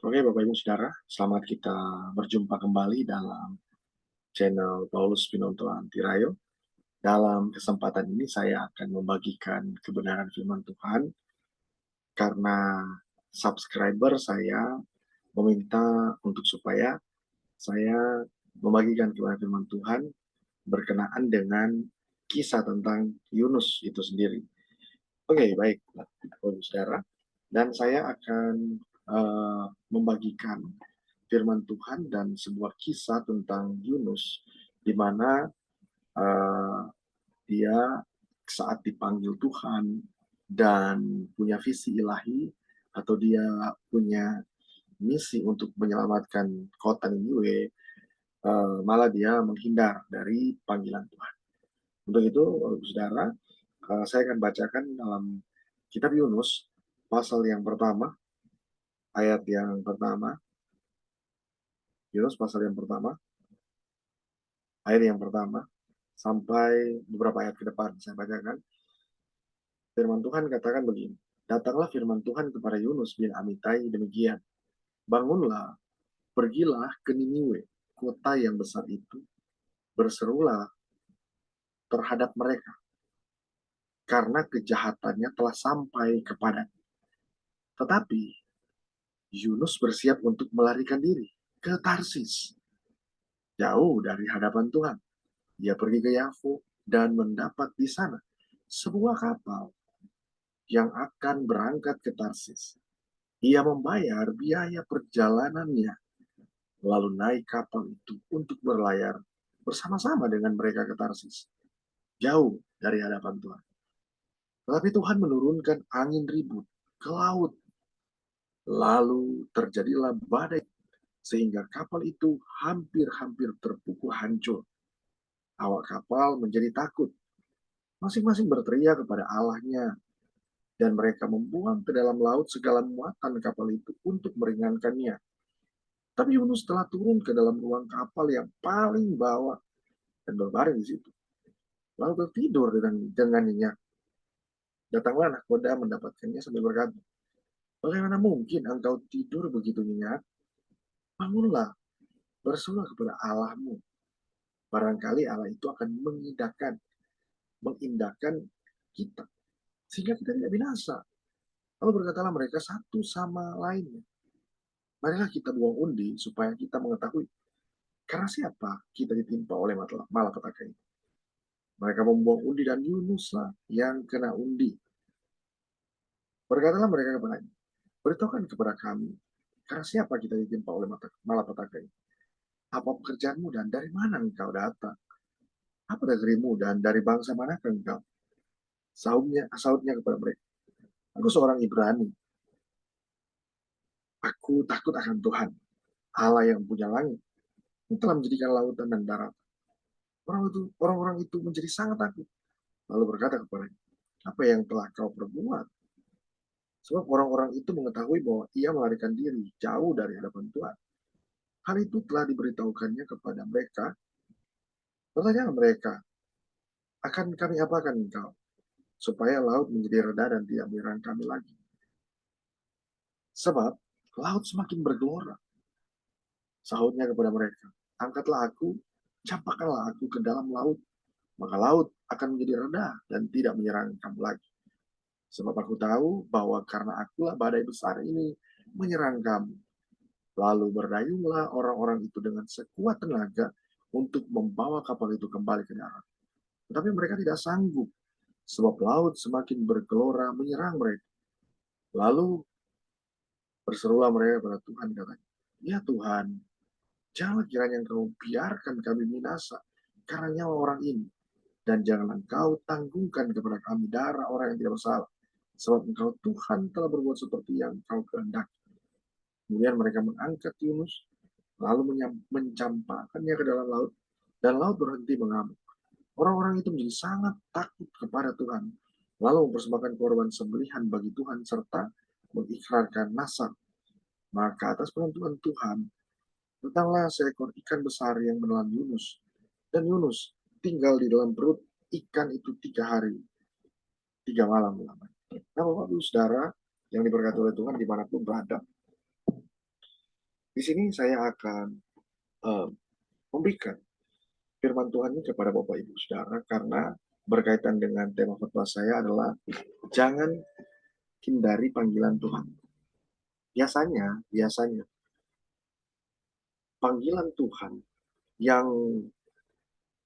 Oke, Bapak Ibu Saudara, selamat kita berjumpa kembali dalam channel Paulus Pinontoan Tirayo. Dalam kesempatan ini saya akan membagikan kebenaran firman Tuhan karena subscriber saya meminta untuk supaya saya membagikan kebenaran firman Tuhan berkenaan dengan kisah tentang Yunus itu sendiri. Oke, baik, Bapak Ibu Saudara. Dan saya akan membagikan firman Tuhan dan sebuah kisah tentang Yunus, di mana uh, dia saat dipanggil Tuhan dan punya visi ilahi, atau dia punya misi untuk menyelamatkan kota Niniwe, malah dia menghindar dari panggilan Tuhan. Untuk itu, saudara, saya akan bacakan dalam kitab Yunus, pasal yang pertama, ayat yang pertama, Yunus pasal yang pertama, ayat yang pertama, sampai beberapa ayat ke depan saya bacakan. Firman Tuhan katakan begini, datanglah firman Tuhan kepada Yunus bin Amitai demikian, bangunlah, pergilah ke Niniwe, kota yang besar itu, berserulah terhadap mereka, karena kejahatannya telah sampai kepada. Tetapi Yunus bersiap untuk melarikan diri ke Tarsis, jauh dari hadapan Tuhan. Dia pergi ke Yafo dan mendapat di sana sebuah kapal yang akan berangkat ke Tarsis. Ia membayar biaya perjalanannya, lalu naik kapal itu untuk berlayar bersama-sama dengan mereka ke Tarsis, jauh dari hadapan Tuhan. Tetapi Tuhan menurunkan angin ribut ke laut, lalu terjadilah badai, sehingga kapal itu hampir-hampir terpukul hancur. Awak kapal menjadi takut, masing-masing berteriak kepada Allahnya, dan mereka membuang ke dalam laut segala muatan kapal itu untuk meringankannya. Tapi Yunus telah turun ke dalam ruang kapal yang paling bawah dan berbaring di situ, lalu tertidur dengan nyenyak. Datanglah nahkoda mendapatkannya sambil berkata, bagaimana mungkin engkau tidur begitu nyenyak? Bangunlah, berserulah kepada Allahmu. Barangkali Allah itu akan mengindahkan kita, sehingga kita tidak binasa. Lalu berkatalah mereka satu sama lainnya, marilah kita buang undi supaya kita mengetahui karena siapa kita ditimpa oleh malapetaka ini. Mereka membuang undi dan Yunuslah yang kena undi. Berkatalah mereka kepadanya, beritahukan kepada kami, karena siapa kita ditimpa oleh malapetaka ini? Apa pekerjaanmu dan dari mana engkau datang? Apa negerimu dan dari bangsa manakah engkau? Sautnya kepada mereka, aku seorang Ibrani. Aku takut akan Tuhan, Allah yang punya langit, yang telah menjadikan lautan dan darat. Orang-orang itu menjadi sangat takut. Lalu berkata kepadanya, apa yang telah kau perbuat? Sebab orang-orang itu mengetahui bahwa ia melarikan diri jauh dari hadapan Tuhan. Hal itu telah diberitahukannya kepada mereka. Pertanyaan mereka, akan kami apakan engkau? Supaya laut menjadi reda dan tidak menyerang kami lagi. Sebab laut semakin bergelora. Sahutnya kepada mereka, angkatlah aku, campakkanlah aku ke dalam laut. Maka laut akan menjadi reda dan tidak menyerang kamu lagi. Sebab aku tahu bahwa karena akulah badai besar ini menyerang kamu. Lalu berdayunglah orang-orang itu dengan sekuat tenaga untuk membawa kapal itu kembali ke darat. Tetapi mereka tidak sanggup, sebab laut semakin bergelora menyerang mereka. Lalu berserulah mereka kepada Tuhan, katanya, ya Tuhan, jangan kiranya engkau biarkan kami binasa karena nyawa orang ini. Dan jangan engkau tanggungkan kepada kami darah orang yang tidak bersalah. Sebab engkau Tuhan telah berbuat seperti yang kau kehendaki. Kemudian mereka mengangkat Yunus, lalu mencampakkannya ke dalam laut, dan laut berhenti mengamuk. Orang-orang itu menjadi sangat takut kepada Tuhan, lalu mempersembahkan korban sembelihan bagi Tuhan, serta mengikrarkan nasab. Maka atas penentuan Tuhan, datanglah seekor ikan besar yang menelan Yunus, dan Yunus tinggal di dalam perut ikan itu 3 hari, 3 malam lamanya. Nah, Bapak Ibu Saudara yang diberkati oleh Tuhan dimanapun berada, Di sini saya akan eh, memberikan firman Tuhan ini kepada Bapak Ibu Saudara karena berkaitan dengan tema khotbah saya adalah jangan hindari panggilan Tuhan. Biasanya panggilan Tuhan yang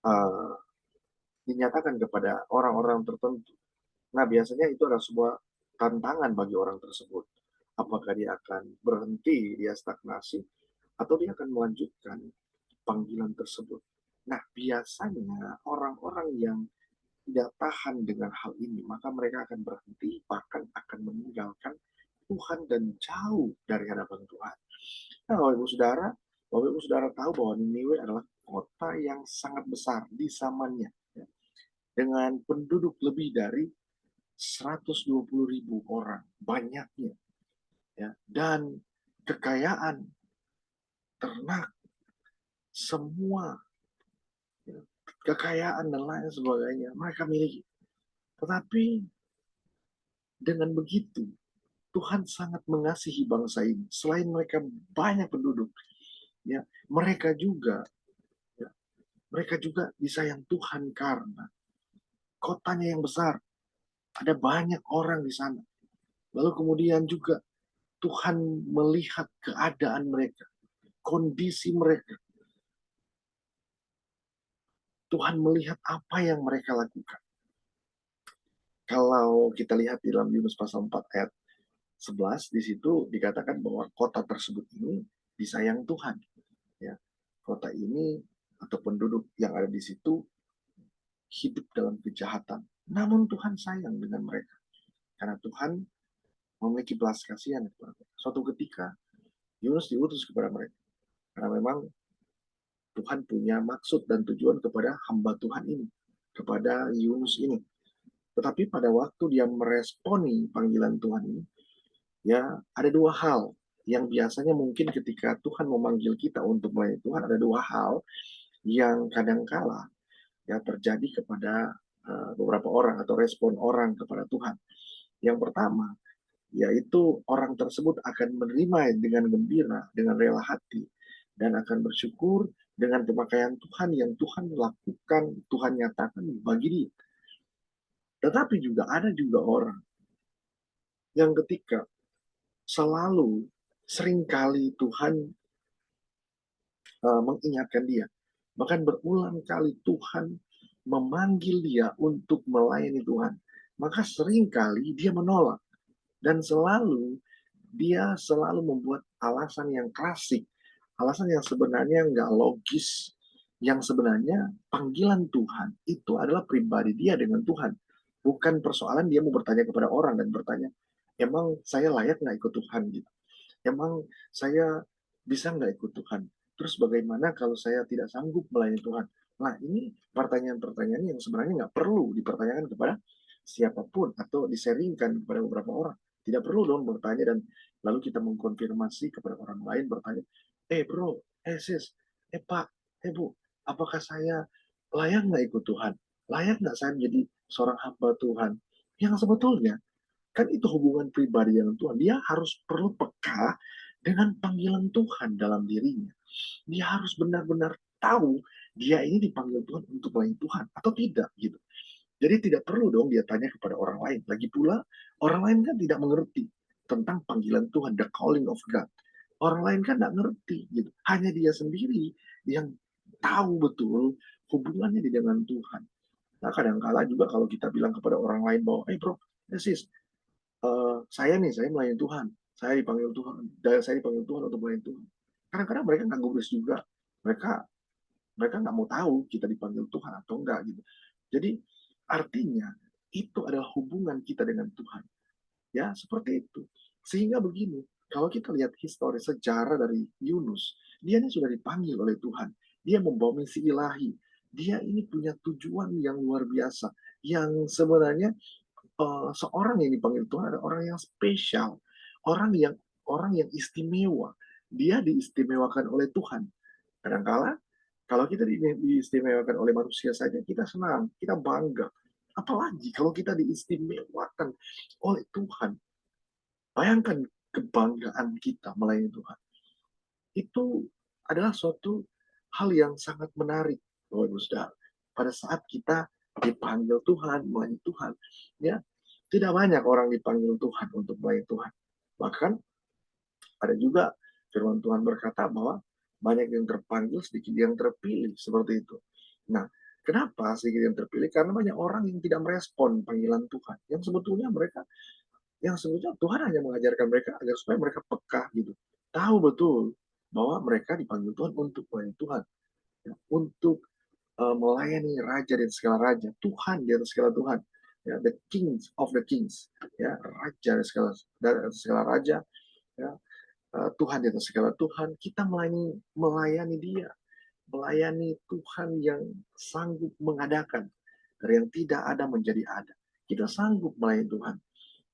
eh, dinyatakan kepada orang-orang tertentu. Nah, biasanya itu adalah sebuah tantangan bagi orang tersebut. Apakah dia akan berhenti, dia stagnasi, atau dia akan melanjutkan panggilan tersebut. Nah, biasanya orang-orang yang tidak tahan dengan hal ini, maka mereka akan berhenti, bahkan akan meninggalkan Tuhan dan jauh dari hadapan Tuhan. Nah, Bapak Ibu Saudara tahu bahwa Niniwe adalah kota yang sangat besar di zamannya, ya, dengan penduduk lebih dari 120.000 orang, banyaknya, ya, dan kekayaan ternak, semua, ya, kekayaan dan lain sebagainya mereka miliki. Tetapi dengan begitu, Tuhan sangat mengasihi bangsa ini. Selain mereka banyak penduduk, ya, mereka juga, ya, mereka juga disayang Tuhan karena kotanya yang besar, ada banyak orang di sana. Lalu kemudian juga Tuhan melihat keadaan mereka, kondisi mereka. Tuhan melihat apa yang mereka lakukan. Kalau kita lihat di dalam Yunus pasal 4 ayat 11, di situ dikatakan bahwa kota tersebut ini disayang Tuhan. Ya, kota ini atau penduduk yang ada di situ hidup dalam kejahatan. Namun Tuhan sayang dengan mereka. Karena Tuhan memiliki belas kasihan kepada mereka. Suatu ketika Yunus diutus kepada mereka. Karena memang Tuhan punya maksud dan tujuan kepada hamba Tuhan ini. Kepada Yunus ini. Tetapi pada waktu dia meresponi panggilan Tuhan ini, ya ada dua hal yang biasanya mungkin ketika Tuhan memanggil kita untuk melayani Tuhan, ada dua hal yang kadangkala ya terjadi kepada beberapa orang atau respon orang kepada Tuhan. Yang pertama, yaitu orang tersebut akan menerima dengan gembira, dengan rela hati, dan akan bersyukur dengan pemakaian Tuhan yang Tuhan lakukan, Tuhan nyatakan bagi dia. Tetapi juga ada juga orang yang ketika selalu seringkali Tuhan mengingatkan dia. Bahkan berulang kali Tuhan memanggil dia untuk melayani Tuhan. Maka seringkali dia menolak. Dan dia selalu membuat alasan yang klasik. Alasan yang sebenarnya nggak logis. Yang sebenarnya panggilan Tuhan itu adalah pribadi dia dengan Tuhan. Bukan persoalan dia mau bertanya kepada orang dan bertanya, emang saya layak nggak ikut Tuhan gitu. Emang saya bisa nggak ikut Tuhan? Terus bagaimana kalau saya tidak sanggup melayani Tuhan? Nah, ini pertanyaan-pertanyaan yang sebenarnya nggak perlu dipertanyakan kepada siapapun atau diseringkan kepada beberapa orang. Tidak perlu dong bertanya dan lalu kita mengkonfirmasi kepada orang lain bertanya, bro, sis, pak, bu, apakah saya layak nggak ikut Tuhan? Layak nggak saya menjadi seorang hamba Tuhan? Yang sebetulnya kan itu hubungan pribadi dengan Tuhan. Dia harus perlu peka dengan panggilan Tuhan dalam dirinya. Dia harus benar-benar tahu dia ini dipanggil Tuhan untuk melayani Tuhan atau tidak gitu. Jadi tidak perlu dong dia tanya kepada orang lain. Lagi pula orang lain kan tidak mengerti tentang panggilan Tuhan, the calling of God. Orang lain kan tidak ngerti gitu. Hanya dia sendiri yang tahu betul hubungannya dengan Tuhan. Nah, kadang-kala juga kalau kita bilang kepada orang lain bahwa, bro, sis, saya melayani Tuhan, saya dipanggil Tuhan untuk melayani Tuhan. Kadang-kadang mereka nggak gubris juga, mereka mereka nggak mau tahu kita dipanggil Tuhan atau enggak gitu. Jadi artinya itu adalah hubungan kita dengan Tuhan, ya seperti itu. Sehingga begini, kalau kita lihat histori sejarah dari Yunus, dia ini sudah dipanggil oleh Tuhan, dia membawa misi ilahi, dia ini punya tujuan yang luar biasa, yang sebenarnya seorang yang dipanggil Tuhan adalah orang yang spesial, orang yang istimewa. Dia diistimewakan oleh Tuhan. Kadangkala kalau kita diistimewakan oleh manusia saja kita senang, kita bangga. Apalagi kalau kita diistimewakan oleh Tuhan. Bayangkan kebanggaan kita melayani Tuhan. itu adalah suatu hal yang sangat menarik, Bapak Ibu Saudara. Pada saat kita dipanggil Tuhan, melayani Tuhan, ya, tidak banyak orang dipanggil Tuhan untuk melayani Tuhan. Bahkan ada juga firman Tuhan berkata bahwa banyak yang terpanggil, sedikit yang terpilih, seperti itu. Nah, kenapa sedikit yang terpilih? Karena banyak orang yang tidak merespon panggilan Tuhan. Yang sebetulnya Tuhan hanya mengajarkan mereka agar supaya mereka peka gitu. Tahu betul bahwa mereka dipanggil Tuhan untuk melayani Tuhan, ya, untuk melayani Raja dan segala Raja, Tuhan di atas segala Tuhan, ya, the Kings of the Kings, ya, Raja dan segala Raja, ya, Tuhan di atas segala Tuhan. Kita melayani Dia, melayani Tuhan yang sanggup mengadakan dari yang tidak ada menjadi ada. Kita sanggup melayani Tuhan,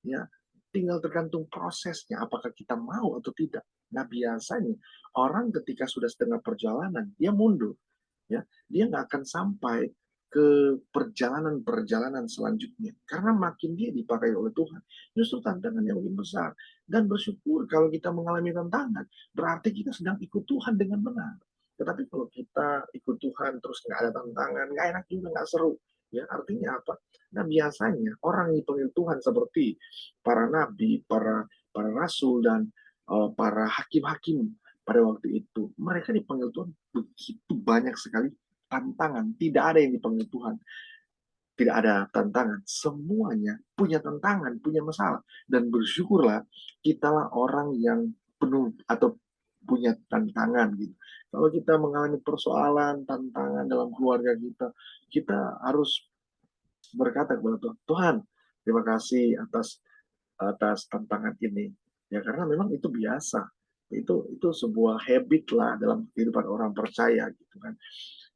ya, tinggal tergantung prosesnya apakah kita mau atau tidak. Nah, biasanya orang ketika sudah setengah perjalanan dia mundur, ya, dia nggak akan sampai ke perjalanan-perjalanan selanjutnya karena makin dia dipakai oleh Tuhan, justru tantangan yang lebih besar. Dan bersyukur kalau kita mengalami tantangan, berarti kita sedang ikut Tuhan dengan benar. Tetapi kalau kita ikut Tuhan terus nggak ada tantangan, nggak enak juga, nggak seru, ya, artinya apa? Nah, biasanya orang yang dipanggil Tuhan seperti para nabi, para rasul, dan para hakim-hakim pada waktu itu, mereka dipanggil Tuhan begitu banyak sekali tantangan. Tidak ada yang dipanggil Tuhan tidak ada tantangan. Semuanya punya tantangan, punya masalah. Dan bersyukurlah kitalah orang yang penuh atau punya tantangan gitu. Kalau kita mengalami persoalan, tantangan dalam keluarga kita, kita harus berkata kepada Tuhan, Tuhan, terima kasih atas atas tantangan ini. Ya, karena memang itu biasa. Itu sebuah habit lah dalam kehidupan orang percaya gitu kan.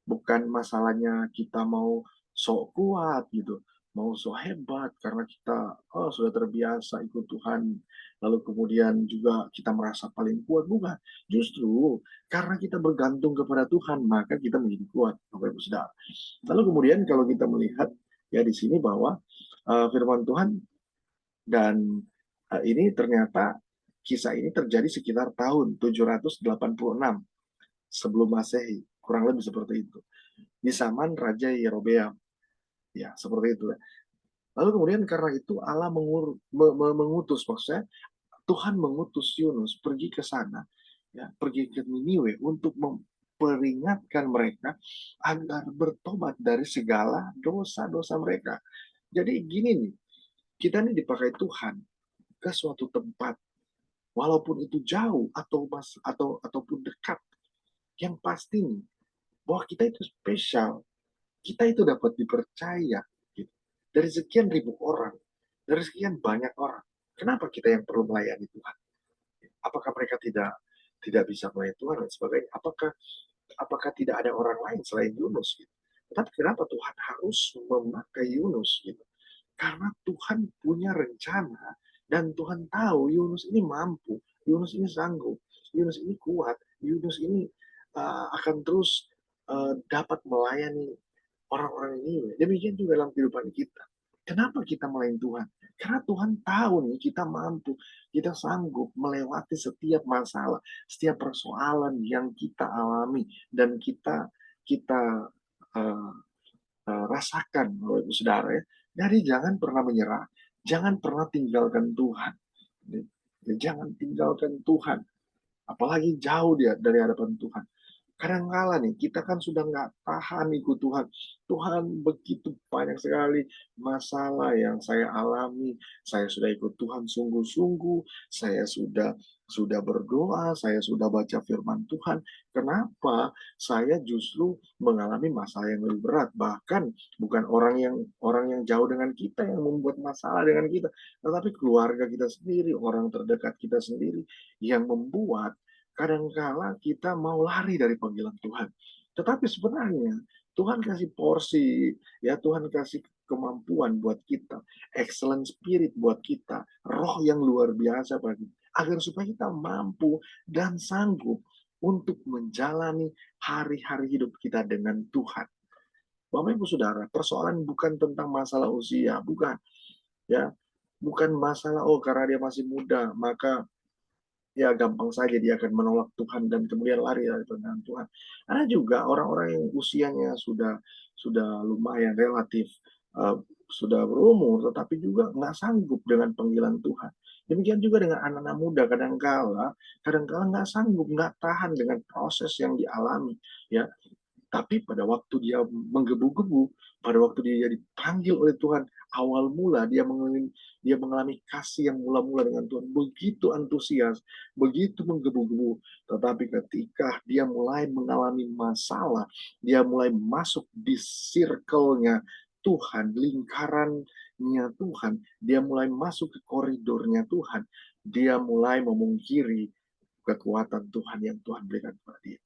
Bukan masalahnya kita mau sok kuat gitu, mau sok hebat karena kita sudah terbiasa ikut Tuhan, lalu kemudian juga kita merasa paling kuat, bukan. Justru karena kita bergantung kepada Tuhan, maka kita menjadi kuat, Bapak Ibu Saudara. Lalu kemudian kalau kita melihat ya di sini bahwa firman Tuhan dan ini ternyata kisah ini terjadi sekitar tahun 786 sebelum Masehi, kurang lebih seperti itu. Di zaman Raja Yerobeam, ya seperti itu. Lalu kemudian karena itu Allah mengutus, maksudnya Tuhan mengutus Yunus pergi ke sana, ya, pergi ke Niniwe untuk memperingatkan mereka agar bertobat dari segala dosa-dosa mereka. Jadi gini nih, kita nih dipakai Tuhan ke suatu tempat, walaupun itu jauh ataupun dekat, yang pasti nih bahwa kita itu spesial, kita itu dapat dipercaya gitu. Dari sekian ribu orang, dari sekian banyak orang, kenapa kita yang perlu melayani Tuhan? Apakah mereka tidak bisa melayani Tuhan dan sebagainya? Apakah tidak ada orang lain selain Yunus gitu? Tetapi kenapa Tuhan harus memakai Yunus gitu? Karena Tuhan punya rencana dan Tuhan tahu Yunus ini mampu, Yunus ini sanggup, Yunus ini kuat, Yunus ini akan terus dapat melayani orang-orang ini. Demikian juga dalam kehidupan kita. Kenapa kita melayani Tuhan? Karena Tuhan tahu nih kita mampu, kita sanggup melewati setiap masalah, setiap persoalan yang kita alami dan kita uh, rasakan, Bapak Ibu Saudara ya. Jadi jangan pernah menyerah, jangan pernah tinggalkan Tuhan. Jangan tinggalkan Tuhan, apalagi jauh dia dari hadapan Tuhan. Kadang-kala nih, kita kan sudah nggak tahan ikut Tuhan. Tuhan begitu banyak sekali masalah yang saya alami. Saya sudah ikut Tuhan sungguh-sungguh. Saya sudah berdoa, saya sudah baca firman Tuhan. Kenapa saya justru mengalami masalah yang lebih berat? Bahkan bukan orang yang jauh dengan kita yang membuat masalah dengan kita, tetapi keluarga kita sendiri, orang terdekat kita sendiri yang membuat kadangkala kita mau lari dari panggilan Tuhan. Tetapi sebenarnya Tuhan kasih porsi, ya, Tuhan kasih kemampuan buat kita, excellent spirit buat kita, roh yang luar biasa bagi agar supaya kita mampu dan sanggup untuk menjalani hari-hari hidup kita dengan Tuhan. Bapak Ibu Saudara, persoalan bukan tentang masalah usia, bukan, ya, bukan masalah karena dia masih muda maka ya gampang saja dia akan menolak Tuhan dan kemudian lari dari perkenan Tuhan. Ada juga orang-orang yang usianya sudah lumayan relatif, eee, sudah berumur, tetapi juga nggak sanggup dengan panggilan Tuhan. Demikian juga dengan anak-anak muda kadang-kala nggak sanggup, nggak tahan dengan proses yang dialami, ya. Tapi pada waktu dia menggebu-gebu, pada waktu dia dipanggil oleh Tuhan, awal mula dia mengalami kasih yang mula-mula dengan Tuhan, begitu antusias, begitu menggebu-gebu. Tetapi ketika dia mulai mengalami masalah, dia mulai masuk di circle-nya Tuhan, lingkarannya Tuhan, dia mulai masuk ke koridornya Tuhan, dia mulai memungkiri kekuatan Tuhan yang Tuhan berikan kepada dia.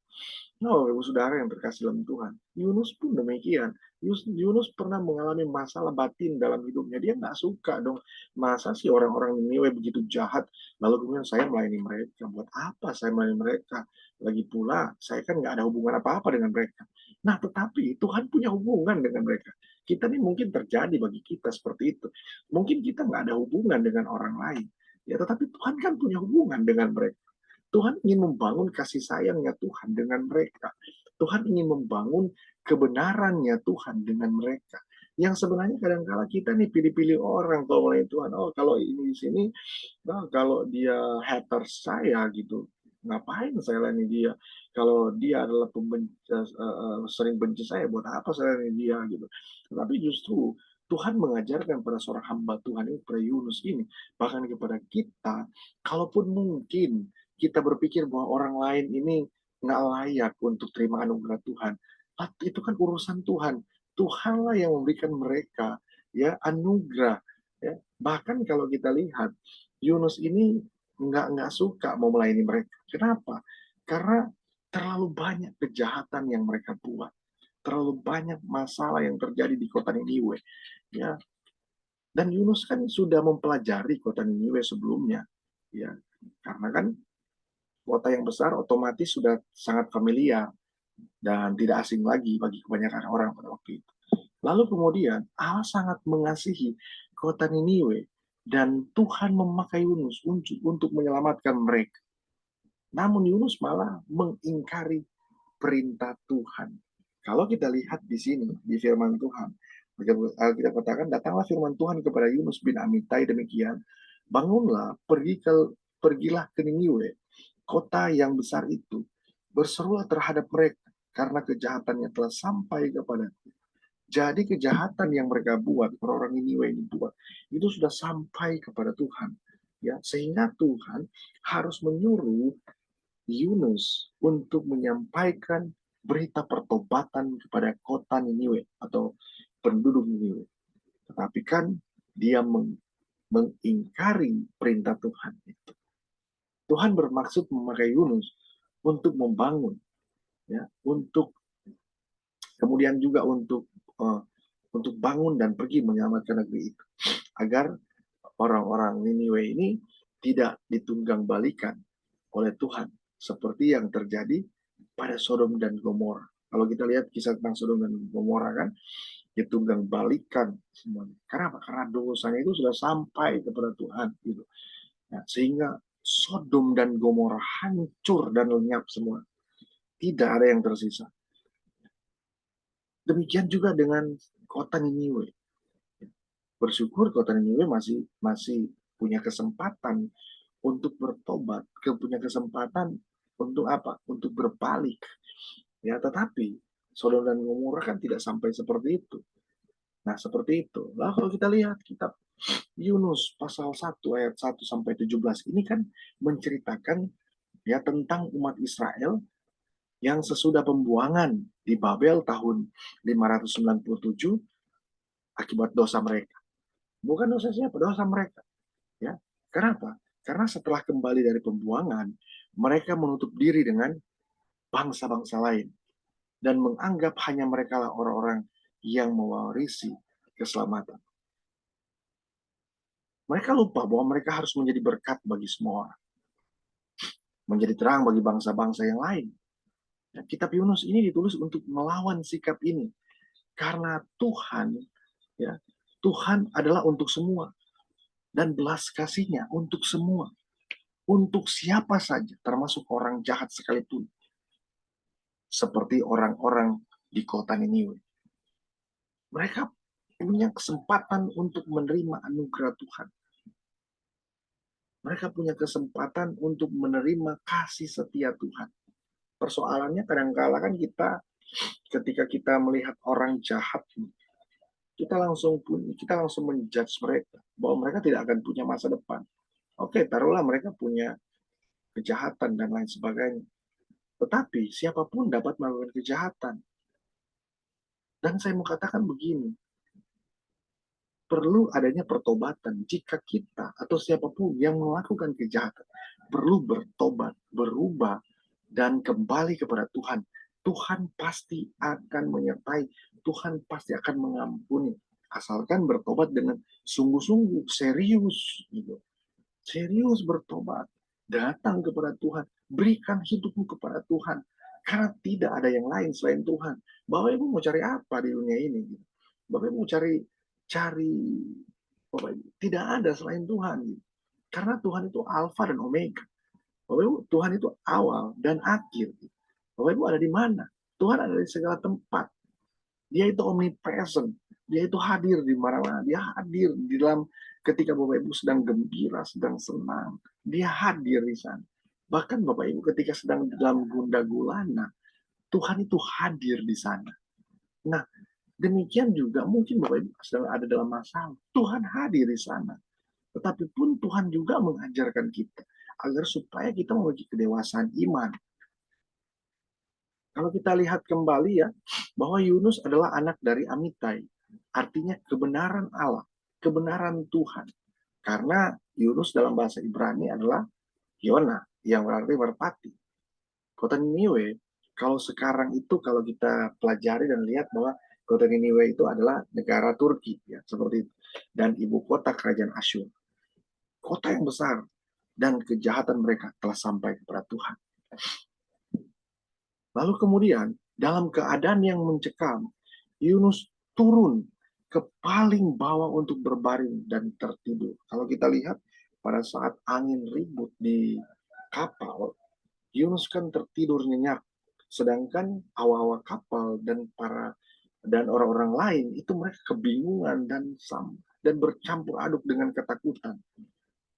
Oh, ibu saudara yang terkasih dalam Tuhan, Yunus pun demikian. Yunus pernah mengalami masalah batin dalam hidupnya. Dia nggak suka dong. Masa sih orang-orang Niniwe begitu jahat, lalu kemudian saya melayani mereka. Buat apa saya melayani mereka? Lagi pula, saya kan nggak ada hubungan apa-apa dengan mereka. Nah, tetapi Tuhan punya hubungan dengan mereka. Kita nih mungkin terjadi bagi kita seperti itu. Mungkin kita nggak ada hubungan dengan orang lain. Ya, tetapi Tuhan kan punya hubungan dengan mereka. Tuhan ingin membangun kasih sayangnya Tuhan dengan mereka. Tuhan ingin membangun kebenarannya Tuhan dengan mereka. Yang sebenarnya kadang-kala kita nih pilih-pilih orang kalau mulai Tuhan. Oh, kalau ini di sini, nah, kalau dia haters saya gitu, ngapain saya layani dia? Kalau dia adalah sering benci saya, buat apa saya layani dia gitu. Tapi justru Tuhan mengajarkan pada seorang hamba Tuhan ini, pada Yunus ini, bahkan kepada kita, kalaupun mungkin kita berpikir bahwa orang lain ini nggak layak untuk terima anugerah Tuhan. Itu kan urusan Tuhan. Tuhanlah yang memberikan mereka ya anugerah. Ya. Bahkan kalau kita lihat Yunus ini nggak suka mau melayani mereka. Kenapa? Karena terlalu banyak kejahatan yang mereka buat. Terlalu banyak masalah yang terjadi di kota Niniwe. Ya. Dan Yunus kan sudah mempelajari kota Niniwe sebelumnya. Ya. Karena kan kota yang besar otomatis sudah sangat familiar dan tidak asing lagi bagi kebanyakan orang pada waktu itu. Lalu kemudian Allah sangat mengasihi kota Niniwe dan Tuhan memakai Yunus untuk menyelamatkan mereka. Namun Yunus malah mengingkari perintah Tuhan. Kalau kita lihat di sini, di firman Tuhan, kita katakan, datanglah firman Tuhan kepada Yunus bin Amitai demikian, bangunlah, pergilah ke Niniwe, kota yang besar itu, berserulah terhadap mereka, karena kejahatannya telah sampai kepadaku. Jadi kejahatan yang mereka buat, orang-orang Niniwe ini buat, itu sudah sampai kepada Tuhan. Ya, sehingga Tuhan harus menyuruh Yunus untuk menyampaikan berita pertobatan kepada kota Niniwe atau penduduk Niniwe. Tetapi kan dia mengingkari perintah Tuhan itu. Tuhan bermaksud memakai Yunus untuk membangun, ya, untuk kemudian juga untuk bangun dan pergi menyelamatkan negeri itu, agar orang-orang Niniwe ini tidak ditunggang balikan oleh Tuhan seperti yang terjadi pada Sodom dan Gomora. Kalau kita lihat kisah tentang Sodom dan Gomora kan, ditunggang balikan semuanya. Kenapa? Karena dosanya itu sudah sampai kepada Tuhan gitu. Nah, sehingga Sodom dan Gomora hancur dan lenyap semua. Tidak ada yang tersisa. Demikian juga dengan kota Niniwe. Bersyukur kota Niniwe masih punya kesempatan untuk bertobat, punya kesempatan untuk apa? Untuk berbalik. Ya, tetapi Sodom dan Gomora kan tidak sampai seperti itu. Nah, seperti itu. Lalu kalau kita lihat kitab Yunus pasal 1 ayat 1 sampai 17 ini kan menceritakan ya tentang umat Israel yang sesudah pembuangan di Babel tahun 597 akibat dosa mereka. Bukan dosa siapa, dosa mereka. Ya, kenapa? Karena setelah kembali dari pembuangan, mereka menutup diri dengan bangsa-bangsa lain dan menganggap hanya mereka lah orang-orang yang mewarisi keselamatan. Mereka lupa bahwa mereka harus menjadi berkat bagi semua orang, menjadi terang bagi bangsa-bangsa yang lain. Ya, kitab Yunus ini ditulis untuk melawan sikap ini, karena Tuhan, ya, Tuhan adalah untuk semua dan belas kasihnya untuk semua. untuk siapa saja, termasuk orang jahat sekalipun, seperti orang-orang di kota Niniwe. Mereka punya kesempatan untuk menerima anugerah Tuhan. Mereka punya kesempatan untuk menerima kasih setia Tuhan. Persoalannya kadang-kala kan ketika kita melihat orang jahat, kita langsung menjudge mereka bahwa mereka tidak akan punya masa depan. Oke, taruhlah mereka punya kejahatan dan lain sebagainya. Tetapi siapapun dapat melakukan kejahatan. Dan saya mau katakan begini, perlu adanya pertobatan jika kita atau siapapun yang melakukan kejahatan perlu bertobat, berubah, dan kembali kepada Tuhan. Tuhan pasti akan menyertai, Tuhan pasti akan mengampuni. Asalkan bertobat dengan sungguh-sungguh, serius. Gitu. Serius bertobat, datang kepada Tuhan, berikan hidupmu kepada Tuhan. Karena tidak ada yang lain selain Tuhan. Bapak Ibu mau cari apa di dunia ini? Bapak Ibu mau cari Bapak Ibu, tidak ada selain Tuhan. Karena Tuhan itu Alfa dan Omega. Bapak Ibu, Tuhan itu awal dan akhir. Bapak Ibu ada di mana? Tuhan ada di segala tempat. Dia itu omnipresent. Dia itu hadir di mana-mana. Dia hadir di dalam ketika Bapak Ibu sedang gembira, sedang senang. Dia hadir di sana. Bahkan Bapak Ibu ketika sedang dalam gundah gulana, Tuhan itu hadir di sana. Nah, demikian juga mungkin Bapak Ibu sedang ada dalam masalah. Tuhan hadir di sana. Tetapi pun Tuhan juga mengajarkan kita agar supaya kita memiliki kedewasaan iman. Kalau kita lihat kembali ya, bahwa Yunus adalah anak dari Amitai. Artinya kebenaran Allah, kebenaran Tuhan. Karena Yunus dalam bahasa Ibrani adalah Yona, yang berarti merpati. Kota Niniwe, kalau sekarang itu kalau kita pelajari dan lihat bahwa kota Niniwe itu adalah negara Turki, ya, seperti itu. Dan ibu kota kerajaan Asyur. Kota yang besar, dan kejahatan mereka telah sampai kepada Tuhan. Lalu kemudian, dalam keadaan yang mencekam, Yunus turun ke paling bawah untuk berbaring dan tertidur. Kalau kita lihat, pada saat angin ribut di kapal, Yunus kan tertidur nyenyak. Sedangkan awak-awak kapal dan orang-orang lain itu mereka kebingungan dan bercampur aduk dengan ketakutan,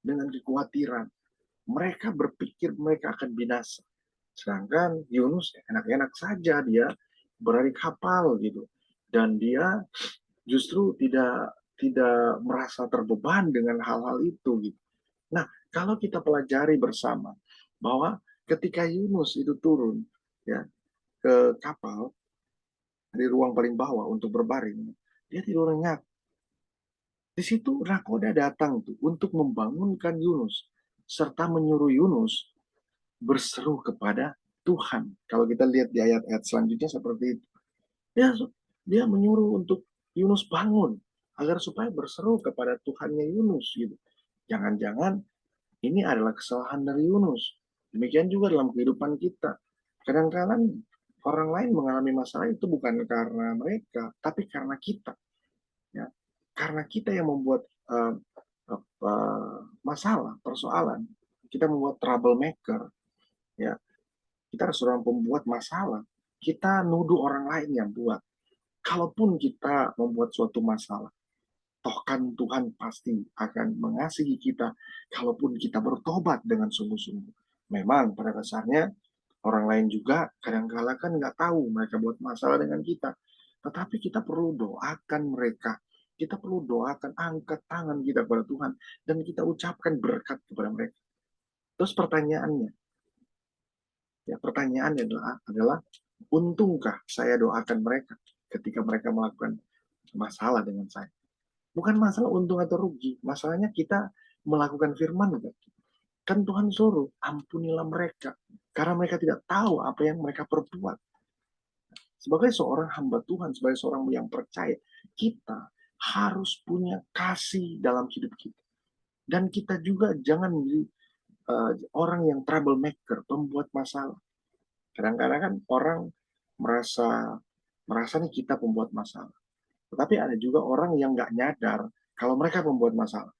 dengan kekhawatiran. Mereka berpikir mereka akan binasa. Sedangkan Yunus enak-enak saja dia berada di kapal gitu. Dan dia justru tidak merasa terbeban dengan hal-hal itu gitu. Nah, kalau kita pelajari bersama bahwa ketika Yunus itu turun ya ke kapal di ruang paling bawah untuk berbaring, dia tidur nyenyak. Di situ nakoda datang tuh untuk membangunkan Yunus serta menyuruh Yunus berseru kepada Tuhan. Kalau kita lihat di ayat-ayat selanjutnya seperti itu. Dia, dia menyuruh untuk Yunus bangun agar supaya berseru kepada Tuhannya Yunus gitu. Jangan-jangan ini adalah kesalahan dari Yunus. Demikian juga dalam kehidupan kita. Kadang-kadang orang lain mengalami masalah itu bukan karena mereka, tapi karena kita. Ya. Karena kita yang membuat masalah, persoalan. Kita membuat troublemaker. Ya. Kita harus orang pembuat masalah. Kita nuduh orang lain yang buat. Kalaupun kita membuat suatu masalah, toh kan Tuhan pasti akan mengasihi kita kalaupun kita bertobat dengan sungguh-sungguh. Memang pada dasarnya orang lain juga kadang-kala kan nggak tahu mereka buat masalah dengan kita. Tetapi kita perlu doakan mereka. Kita perlu doakan, angkat tangan kita kepada Tuhan. Dan kita ucapkan berkat kepada mereka. Terus pertanyaannya adalah untungkah saya doakan mereka ketika mereka melakukan masalah dengan saya? Bukan masalah untung atau rugi. Masalahnya kita melakukan firman. Kan Tuhan suruh, ampunilah mereka. Karena mereka tidak tahu apa yang mereka perbuat. Sebagai seorang hamba Tuhan, sebagai seorang yang percaya, kita harus punya kasih dalam hidup kita. Dan kita juga jangan menjadi orang yang troublemaker, pembuat masalah. Kadang-kadang kan orang merasa nih kita pembuat masalah. Tetapi ada juga orang yang nggak nyadar kalau mereka membuat masalah.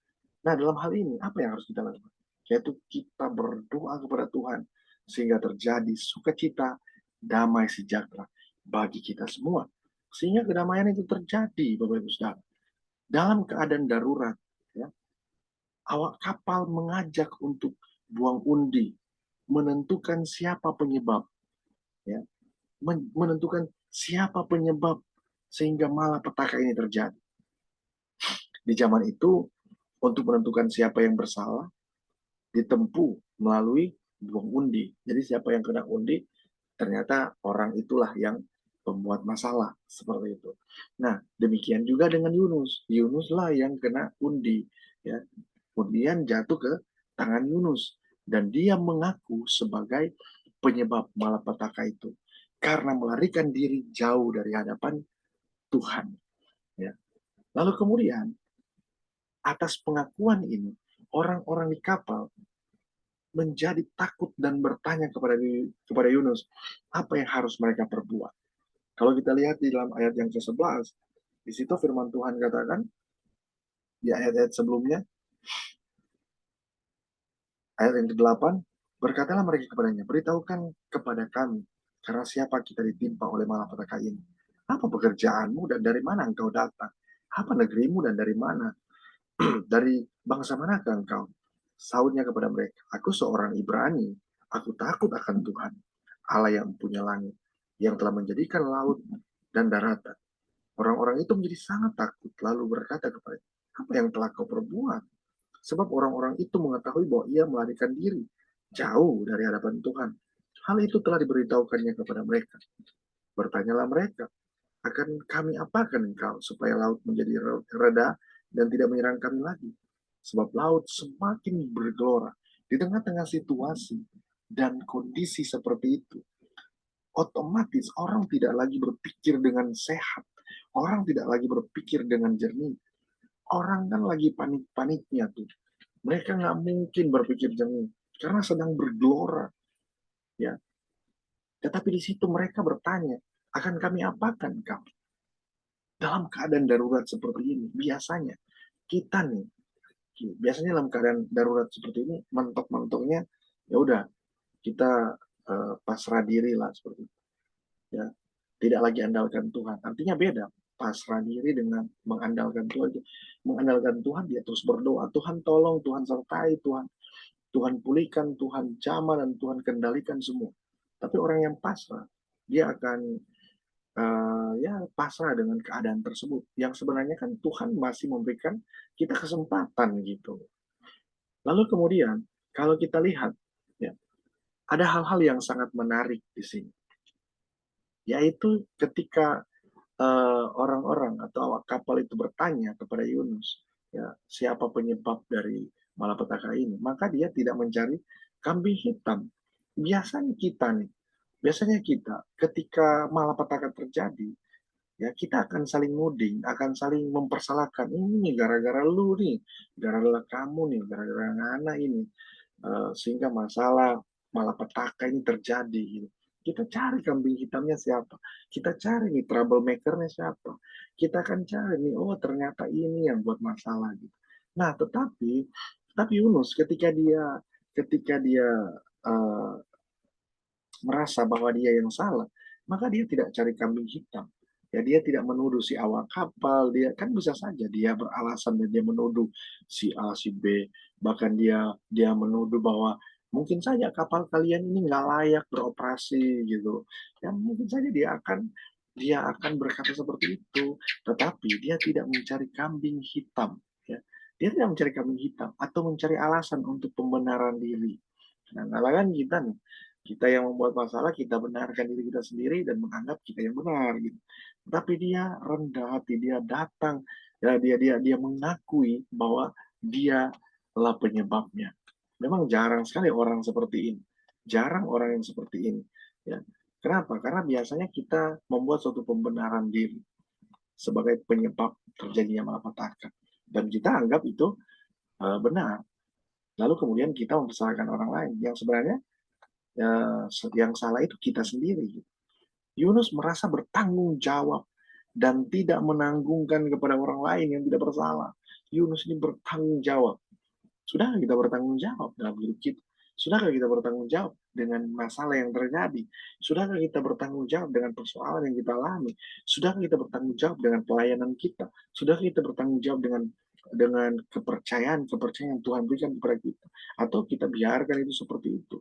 Nah, dalam hal ini, apa yang harus kita lakukan? yaitu kita berdoa kepada Tuhan sehingga terjadi sukacita, damai sejahtera bagi kita semua. Sehingga kedamaian itu terjadi, Bapak Ibu Saudara. Dalam keadaan darurat, ya, awak kapal mengajak untuk buang undi, menentukan siapa penyebab, ya, menentukan siapa penyebab sehingga malapetaka ini terjadi. Di zaman itu, untuk menentukan siapa yang bersalah, ditempuh melalui buang undi. Jadi siapa yang kena undi, ternyata orang itulah yang pembuat masalah, seperti itu. Nah, demikian juga dengan Yunus. Yunuslah yang kena undi, ya. Kemudian jatuh ke tangan Yunus dan dia mengaku sebagai penyebab malapetaka itu karena melarikan diri jauh dari hadapan Tuhan, ya. Lalu kemudian atas pengakuan ini orang-orang di kapal menjadi takut dan bertanya kepada Yunus, apa yang harus mereka perbuat. Kalau kita lihat di dalam ayat yang ke-11, di situ firman Tuhan katakan, di ayat-ayat sebelumnya, ayat yang ke-8, berkatalah mereka kepadanya, beritahukan kepada kami, karena siapa kita ditimpa oleh malapetaka ini. Apa pekerjaanmu dan dari mana engkau datang? Apa negerimu dan dari mana? Dari bangsa manakah engkau? Saudnya kepada mereka, aku seorang Ibrani, aku takut akan Tuhan, Allah yang punya langit, yang telah menjadikan laut dan daratan. Orang-orang itu menjadi sangat takut, lalu berkata kepada, apa yang telah kau perbuat? Sebab orang-orang itu mengetahui bahwa ia melarikan diri jauh dari hadapan Tuhan. Hal itu telah diberitahukannya kepada mereka. Bertanyalah mereka, akan kami apakan engkau supaya laut menjadi reda dan tidak menyerang kami lagi? Sebab laut semakin bergelora di tengah-tengah situasi dan kondisi seperti itu. Otomatis orang tidak lagi berpikir dengan sehat. Orang tidak lagi berpikir dengan jernih. Orang kan lagi panik-paniknya tuh. Mereka nggak mungkin berpikir jernih karena sedang bergelora, ya. Tetapi di situ mereka bertanya, akan kami apakan kau? Dalam keadaan darurat seperti ini, biasanya kita nih, biasanya dalam keadaan darurat seperti ini, mentok-mentoknya, ya udah kita pasrah diri lah seperti itu, ya. Tidak lagi andalkan Tuhan. Artinya beda. Pasrah diri dengan mengandalkan Tuhan. Mengandalkan Tuhan, dia terus berdoa. Tuhan tolong, Tuhan sertai, Tuhan pulihkan, Tuhan jamah, dan Tuhan kendalikan semua. Tapi orang yang pasrah, dia akan ya pasrah dengan keadaan tersebut. Yang sebenarnya kan Tuhan masih memberikan kita kesempatan gitu. Lalu kemudian kalau kita lihat, ya, ada hal-hal yang sangat menarik di sini, yaitu ketika orang-orang atau awak kapal itu bertanya kepada Yunus, ya, siapa penyebab dari malapetaka ini, maka dia tidak mencari kambing hitam. Biasanya kita nih, biasanya kita ketika malapetaka terjadi, ya kita akan saling nuding, akan saling mempersalahkan. Ini gara-gara lu nih, gara-gara kamu nih, gara-gara anak ini, sehingga masalah malapetaka ini terjadi. Gitu. Kita cari kambing hitamnya siapa. Kita cari nih troublemakernya siapa. Kita akan cari nih, oh ternyata ini yang buat masalah gitu. Nah, tetapi Yunus ketika dia uh, merasa bahwa dia yang salah, maka dia tidak cari kambing hitam. Ya, dia tidak menuduh si awak kapal, dia kan bisa saja dia beralasan dan dia menuduh si A, si B, bahkan dia menuduh bahwa mungkin saja kapal kalian ini nggak layak beroperasi gitu. Ya mungkin saja dia akan berkata seperti itu, tetapi dia tidak mencari kambing hitam. Ya. Dia tidak mencari kambing hitam atau mencari alasan untuk pembenaran diri. Nah, kan kita nih, kita yang membuat masalah, kita benarkan diri kita sendiri dan menganggap kita yang benar gitu. Tapi dia rendah hati, dia datang, ya dia mengakui bahwa dia lah penyebabnya. Memang jarang sekali orang seperti ini. Jarang orang yang seperti ini. Ya. Kenapa? Karena biasanya kita membuat suatu pembenaran diri sebagai penyebab terjadinya malapetaka. Dan kita anggap itu benar. Lalu kemudian kita mempersalahkan orang lain. Yang sebenarnya ya, yang salah itu kita sendiri. Yunus merasa bertanggung jawab dan tidak menanggungkan kepada orang lain yang tidak bersalah. Yunus ini bertanggung jawab. Sudahkah kita bertanggung jawab dalam hidup kita? Sudahkah kita bertanggung jawab dengan masalah yang terjadi? Sudahkah kita bertanggung jawab dengan persoalan yang kita alami? Sudahkah kita bertanggung jawab dengan pelayanan kita? Sudahkah kita bertanggung jawab dengan kepercayaan Tuhan berikan kepada kita? Atau kita biarkan itu seperti itu?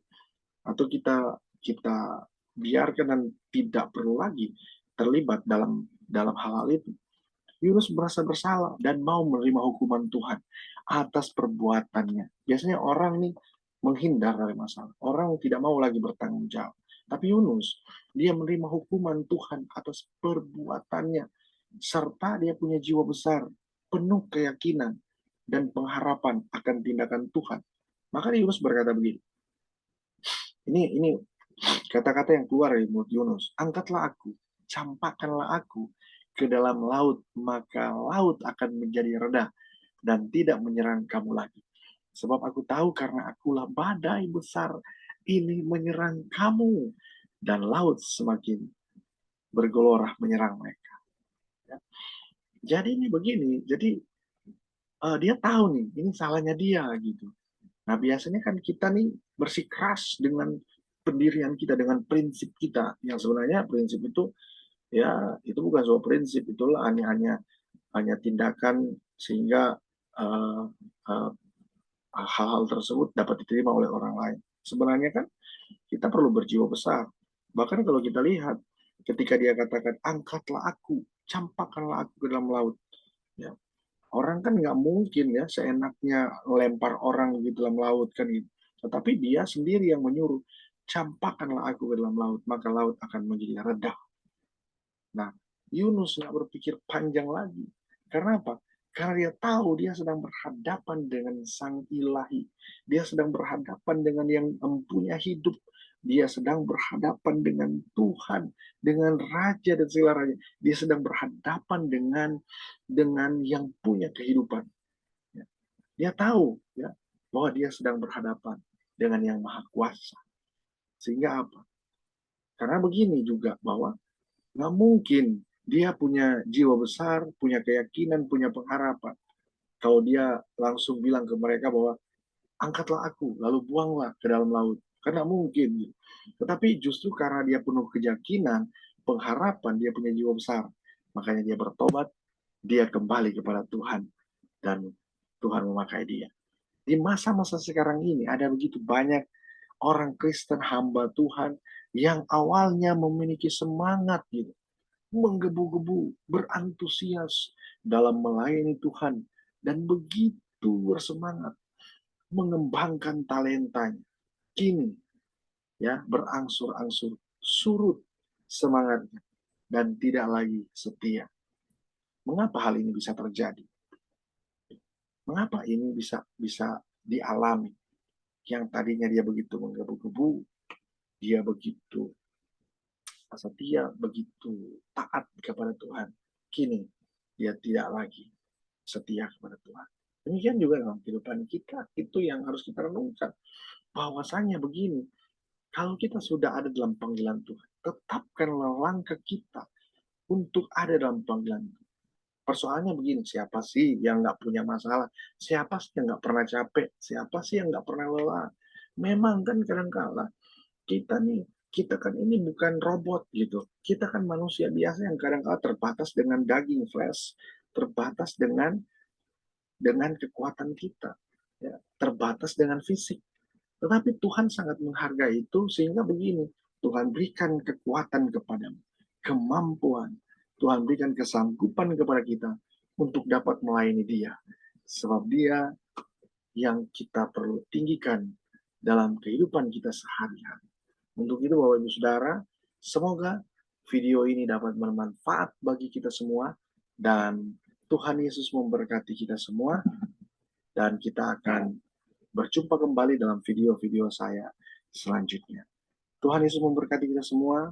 Atau kita kita biarkan dan tidak perlu lagi terlibat dalam hal-hal itu? Yunus merasa bersalah dan mau menerima hukuman Tuhan atas perbuatannya. Biasanya orang nih menghindar dari masalah. Orang tidak mau lagi bertanggung jawab. Tapi Yunus, dia menerima hukuman Tuhan atas perbuatannya. Serta dia punya jiwa besar, penuh keyakinan dan pengharapan akan tindakan Tuhan. Maka Yunus berkata begini. Ini kata-kata yang keluar dari mulut Yunus. Angkatlah aku, campakkanlah aku ke dalam laut, maka laut akan menjadi reda dan tidak menyerang kamu lagi. Sebab aku tahu karena akulah badai besar ini menyerang kamu, dan laut semakin bergelora menyerang mereka. Ya. Jadi ini begini, jadi dia tahu nih, ini salahnya dia gitu. Nah biasanya kan kita nih bersikeras dengan pendirian kita, dengan prinsip kita, yang sebenarnya prinsip itu ya itu bukan sebuah prinsip, itulah hanya tindakan sehingga uh, uh, hal-hal tersebut dapat diterima oleh orang lain. Sebenarnya kan kita perlu berjiwa besar. Bahkan kalau kita lihat ketika dia katakan angkatlah aku, campakkanlah aku ke dalam laut. Ya. Orang kan nggak mungkin ya seenaknya lempar orang di dalam laut kan gitu. Tetapi dia sendiri yang menyuruh, campakkanlah aku ke dalam laut, maka laut akan menjadi reda. Nah, Yunus nggak berpikir panjang lagi. Karena apa? Karena dia tahu dia sedang berhadapan dengan Sang Ilahi. Dia sedang berhadapan dengan yang mempunyai hidup. Dia sedang berhadapan dengan Tuhan, dengan Raja dan segala raja. Dia sedang berhadapan dengan yang punya kehidupan. Ya. Dia tahu ya bahwa dia sedang berhadapan dengan yang Maha Kuasa. Sehingga apa? Karena begini juga bahwa nggak mungkin dia punya jiwa besar, punya keyakinan, punya pengharapan. Kalau dia langsung bilang ke mereka bahwa angkatlah aku, lalu buanglah ke dalam laut. Karena mungkin. Gitu. Tetapi justru karena dia penuh keyakinan, pengharapan, dia punya jiwa besar. Makanya dia bertobat, dia kembali kepada Tuhan. Dan Tuhan memakai dia. Di masa-masa sekarang ini ada begitu banyak orang Kristen hamba Tuhan yang awalnya memiliki semangat gitu, menggebu-gebu, berantusias dalam melayani Tuhan, dan begitu bersemangat mengembangkan talentanya. Kini, ya, berangsur-angsur surut semangatnya dan tidak lagi setia. Mengapa hal ini bisa terjadi? Mengapa ini bisa dialami? Yang tadinya dia begitu menggebu-gebu, dia begitu setia, begitu taat kepada Tuhan. Kini dia tidak lagi setia kepada Tuhan. Demikian juga dalam kehidupan kita, itu yang harus kita renungkan. Bahwasanya begini, kalau kita sudah ada dalam panggilan Tuhan, tetapkanlah langkah kita untuk ada dalam panggilan Tuhan. Persoalannya begini, siapa sih yang nggak punya masalah? Siapa sih yang nggak pernah capek? Siapa sih yang nggak pernah lelah? Memang kan kadang-kala kita nih, kita kan ini bukan robot gitu. Kita kan manusia biasa yang kadang-kala terbatas dengan daging flesh, terbatas dengan kekuatan kita, ya, terbatas dengan fisik. Tetapi Tuhan sangat menghargai itu sehingga begini, Tuhan berikan kekuatan kepadamu, kemampuan, Tuhan berikan kesanggupan kepada kita untuk dapat melayani Dia. Sebab Dia yang kita perlu tinggikan dalam kehidupan kita sehari-hari. Untuk itu Bapak Ibu Saudara, semoga video ini dapat bermanfaat bagi kita semua dan Tuhan Yesus memberkati kita semua dan kita akan berjumpa kembali dalam video-video saya selanjutnya. Tuhan Yesus memberkati kita semua.